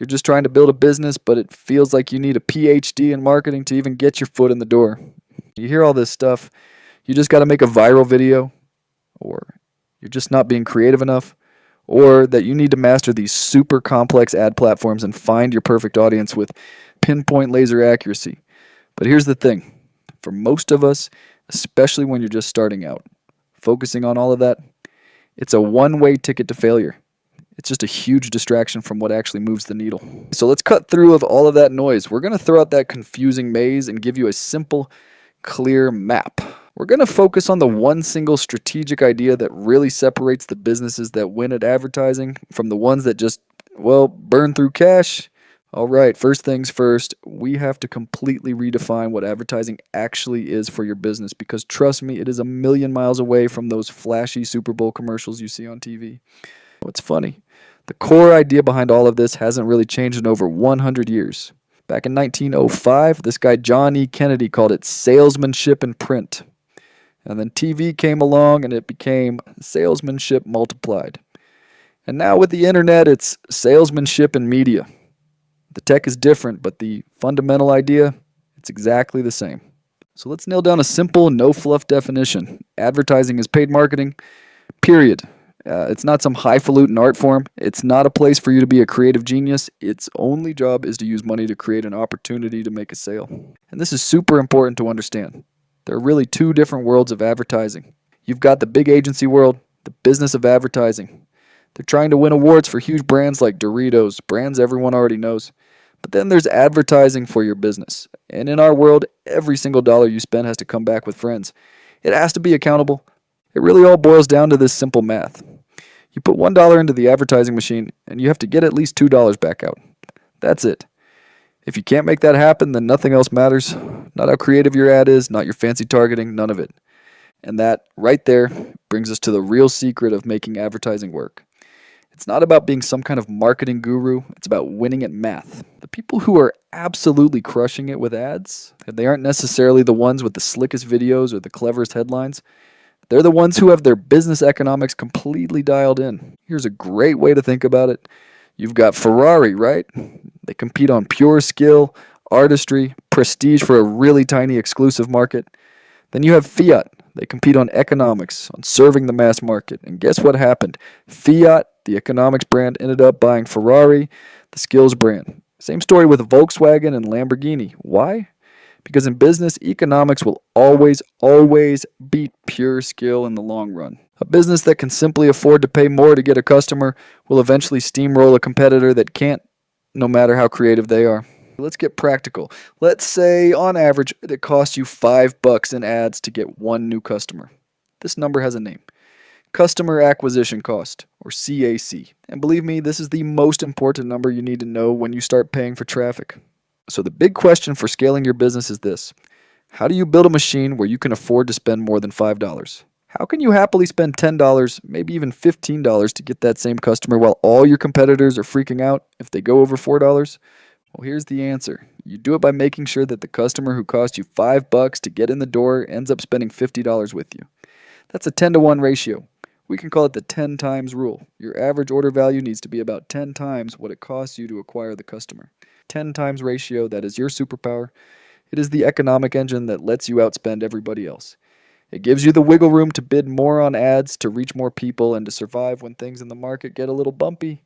You're just trying to build a business, but it feels like you need a PhD in marketing to even get your foot in the door. You hear all this stuff. You just got to make a viral video, or you're just not being creative enough, or that you need to master these super complex ad platforms and find your perfect audience with pinpoint laser accuracy. But here's the thing. For most of us, especially when you're just starting out, focusing on all of that, it's a one-way ticket to failure. It's just a huge distraction from what actually moves the needle. So let's cut through of all of that noise. We're going to throw out that confusing maze and give you a simple, clear map. We're going to focus on the one single strategic idea that really separates the businesses that win at advertising from the ones that just, well, burn through cash. All right, first things first, we have to completely redefine what advertising actually is for your business, because trust me, it is a million miles away from those flashy Super Bowl commercials you see on TV. What's funny? The core idea behind all of this hasn't really changed in over 100 years. Back in 1905, this guy John E. Kennedy called it salesmanship in print. And then TV came along and it became salesmanship multiplied. And now with the internet, it's salesmanship in media. The tech is different, but the fundamental idea, it's exactly the same. So let's nail down a simple, no-fluff definition. Advertising is paid marketing, period. It's not some highfalutin art form. It's not a place for you to be a creative genius. Its only job is to use money to create an opportunity to make a sale. And this is super important to understand. There are really two different worlds of advertising. You've got the big agency world, the business of advertising. They're trying to win awards for huge brands like Doritos, brands everyone already knows. But then there's advertising for your business. And in our world, every single dollar you spend has to come back with friends. It has to be accountable. It really all boils down to this simple math. You put $1 into the advertising machine, and you have to get at least $2 back out. That's it. If you can't make that happen, then nothing else matters. Not how creative your ad is, not your fancy targeting, none of it. And that, right there, brings us to the real secret of making advertising work. It's not about being some kind of marketing guru. It's about winning at math. The people who are absolutely crushing it with ads, they aren't necessarily the ones with the slickest videos or the cleverest headlines. They're the ones who have their business economics completely dialed in. Here's a great way to think about it. You've got Ferrari, right? They compete on pure skill, artistry, prestige for a really tiny exclusive market. Then you have Fiat. They compete on economics, on serving the mass market. And guess what happened? Fiat, the economics brand, ended up buying Ferrari, the skills brand. Same story with Volkswagen and Lamborghini. Why? Because in business, economics will always beat pure skill in the long run. A business that can simply afford to pay more to get a customer will eventually steamroll a competitor that can't, no matter how creative they are. Let's get practical. Let's say, on average, it costs you $5 in ads to get one new customer. This number has a name. Customer Acquisition Cost, or CAC. And believe me, this is the most important number you need to know when you start paying for traffic. So the big question for scaling your business is this. How do you build a machine where you can afford to spend more than $5? How can you happily spend $10, maybe even $15 to get that same customer while all your competitors are freaking out if they go over $4? Well, here's the answer. You do it by making sure that the customer who cost you $5 to get in the door ends up spending $50 with you. That's a 10-to-1 ratio. We can call it the 10 times rule. Your average order value needs to be about 10 times what it costs you to acquire the customer. 10 times ratio, that is your superpower. It is the economic engine that lets you outspend everybody else. It gives you the wiggle room to bid more on ads, to reach more people, and to survive when things in the market get a little bumpy.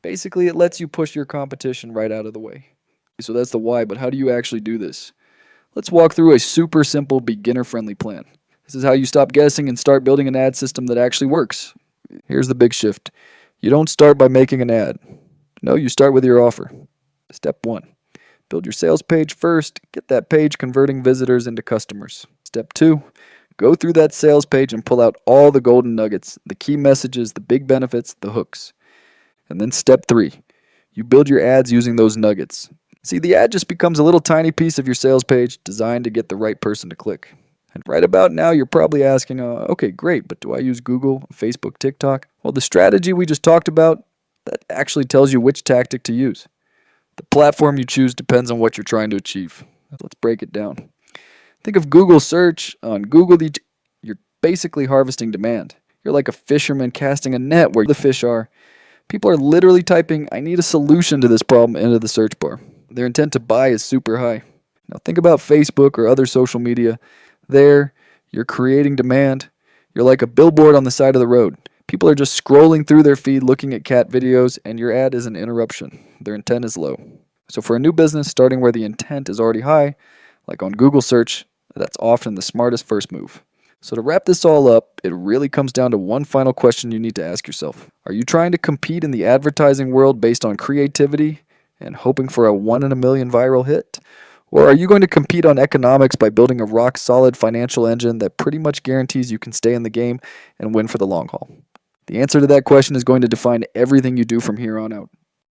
Basically, it lets you push your competition right out of the way. So that's the why, but how do you actually do this? Let's walk through a super simple, beginner-friendly plan. This is how you stop guessing and start building an ad system that actually works. Here's the big shift. You don't start by making an ad. No, you start with your offer. Step 1. Build your sales page first. Get that page converting visitors into customers. Step 2. Go through that sales page and pull out all the golden nuggets, the key messages, the big benefits, the hooks. And then step 3. You build your ads using those nuggets. See, the ad just becomes a little tiny piece of your sales page designed to get the right person to click. And right about now, you're probably asking, okay, great, but do I use Google, Facebook, TikTok? Well, the strategy we just talked about, that actually tells you which tactic to use. The platform you choose depends on what you're trying to achieve. Let's break it down. Think of Google search. On Google, you're basically harvesting demand. You're like a fisherman casting a net where the fish are. People are literally typing, "I need a solution to this problem," into the search bar. Their intent to buy is super high. Now think about Facebook or other social media. There, you're creating demand. You're like a billboard on the side of the road. People are just scrolling through their feed looking at cat videos, and your ad is an interruption. Their intent is low. So for a new business, starting where the intent is already high, like on Google search, that's often the smartest first move. So to wrap this all up, it really comes down to one final question you need to ask yourself. Are you trying to compete in the advertising world based on creativity and hoping for a 1 in a million viral hit? Or are you going to compete on economics by building a rock-solid financial engine that pretty much guarantees you can stay in the game and win for the long haul? The answer to that question is going to define everything you do from here on out.